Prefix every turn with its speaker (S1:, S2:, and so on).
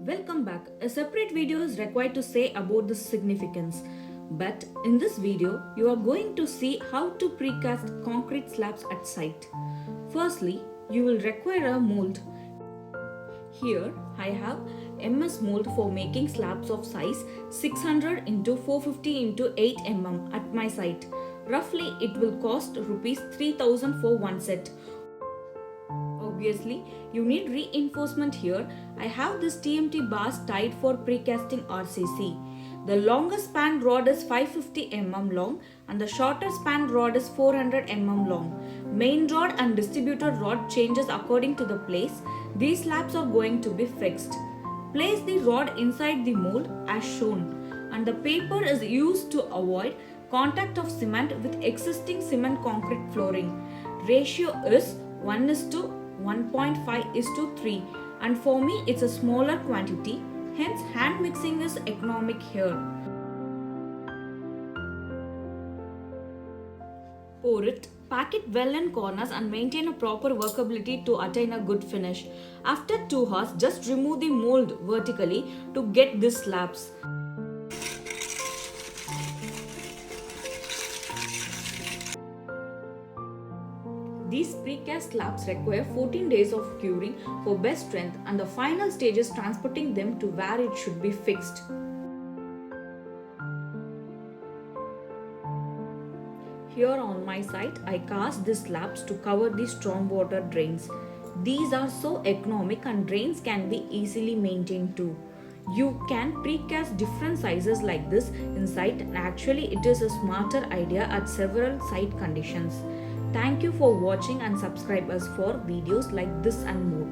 S1: Welcome back. A separate video is required to say about the significance. But in this video, you are going to see how to precast concrete slabs at site. Firstly, you will require a mold. Here I have MS mold for making slabs of size 600 into 450 into 8 mm at my site. Roughly it will cost rupees 3000 for one set. Obviously, you need reinforcement here. I have this TMT bars tied for precasting RCC. The longest span rod is 550 mm long and the shorter span rod is 400 mm long. Main rod and distributor rod changes according to the place. These slabs are going to be fixed. Place the rod inside the mold as shown, and the paper is used to avoid contact of cement with existing cement concrete flooring. Ratio is 1:1.5:3, and for me it's a smaller quantity, hence hand mixing is economic here. Pour it, pack it well in corners and maintain a proper workability to attain a good finish. After 2 hours, just remove the mold vertically to get these slabs. These precast slabs require 14 days of curing for best strength, and the final stage is transporting them to where it should be fixed. Here on my site, I cast these slabs to cover the stormwater drains. These are so economic and drains can be easily maintained too. You can precast different sizes like this in site, and actually it is a smarter idea at several site conditions. Thank you for watching and subscribe us for videos like this and more.